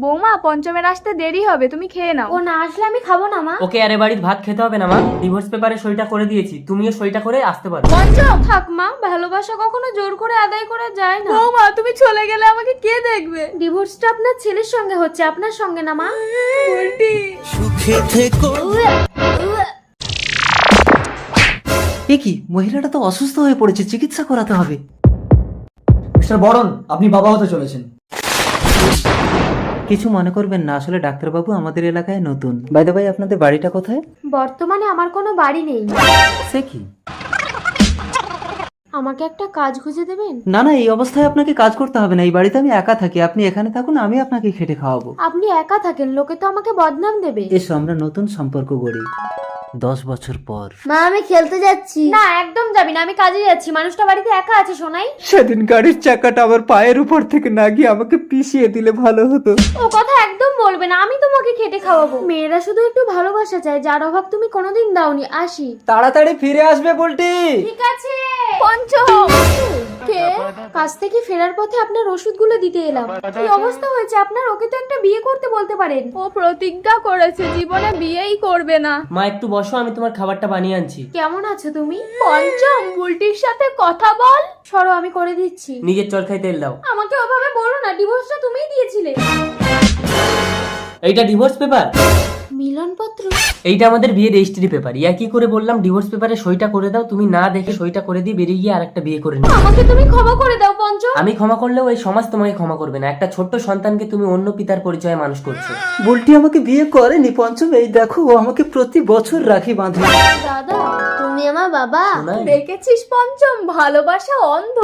বৌমা, পঞ্চমের আসতে দেরি হবে, তুমি খেয়ে নাও। ও না আসলে আমি খাবো না মা। ওকে আরে বাড়ির ভাত খেতে হবে না মা, ডিভোর্স পেপারে সইটা করে দিয়েছি, তুমিও সইটা করে আসতে পারো। পঞ্চম থাক মা, ভালোবাসা কখনো জোর করে আদায় করা যায় না। বৌমা, তুমি চলে গেলে আমাকে কে দেখবে? ডিভোর্সটা আপনার ছেলের সঙ্গে হচ্ছে, আপনার সঙ্গে না মা। উল্টি সুখে থেকো। এ কি, মহিলাটা তো অসুস্থ হয়ে পড়েছে, চিকিৎসা করাতে হবে। মিস্টার বরণ, আপনি বাবা হতে চলেছেন। কিছু মনে করবেন না, আসলে ডাক্তারবাবু আমাদের এলাকায় নতুন। বাই দ্য বাই, আপনাদের বাড়িটা কোথায়? বর্তমানে আমার কোনো বাড়ি নেই। সে কি? আমাকে একটা কাজ খুঁজে দেবেন? না না, এই অবস্থায় আপনাকে কাজ করতে হবে না, এই বাড়িতে আমি একা থাকি, আপনি এখানে থাকুন, আমি আপনাকে খেটে খাওয়াবো। আপনি একা থাকেন, লোকে তো আমাকে বদনাম দেবে। এসো আমরা নতুন সম্পর্ক গড়ি 10 বছর পর। মা আমি খেলতে যাচ্ছি। না একদম যাবি না, আমি কাজে যাচ্ছি। মানুষটা বাড়িতে একা আছে শোনাই। সেদিন গাড়ির চাকাটা আমার পায়ের উপর থেকে না গিয়ে আমাকে পিষিয়ে দিলে ভালো হতো। ও কথা একদম বলবে না, আমি তোমাকে খেটে খাওয়াবো। মেয়েরা শুধু একটু ভালোবাসা চায়, যার অভাব তুমি কোনোদিন দাওনি। আসি। তাড়াতাড়ি ফিরে আসবে বলটি। ঠিক আছে। পঞ্চম কে? কাজ থেকে ফেরার পথে আপনার ওষুধগুলো দিতে এলাম। কি অবস্থা হয়েছে আপনার? ওকে তো একটা বিয়ে করতে বলতে পারেন। ও প্রতিজ্ঞা করেছে জীবনে বিয়েই করবে না। মা একটু বসো, আমি তোমার খাবারটা বানিয়ে আনছি। কেমন আছো তুমি? পঞ্চম, বুলটির সাথে কথা বল। সরো, আমি করে দিচ্ছি। নিজের চরকায় তেল দাও। আমাকে ওভাবে বলো না, ডিভোর্সটা তুমিই দিয়েছিলে। এইটা ডিভোর্স পেপার? মিলনপত্র? এইটা আমাদের বিয়ের রেজিস্ট্রি পেপার। ইয়া কি করে বললাম ডিভোর্স পেপারে সইটা করে দাও, তুমি না দেখে সইটা করে দিয়ে বেরিয়ে গিয়ে আরেকটা বিয়ে করে নিও। আমাকে তুমি ক্ষমা করে দাও পঞ্চম। আমি ক্ষমা করলেও এই সমাজ তোমাকে ক্ষমা করবে না। একটা ছোট্ট সন্তানকে তুমি অন্য পিতার পরিচয়ে মানুষ করছো। বুলটি আমাকে বিয়ে করেনি পঞ্চম, এই দেখো ও আমাকে প্রতি বছর রাখি বাঁধে। দাদা তুমি আমার বাবা। শোনাই? দেখেছিস পঞ্চম, ভালোবাসা অন্ধ।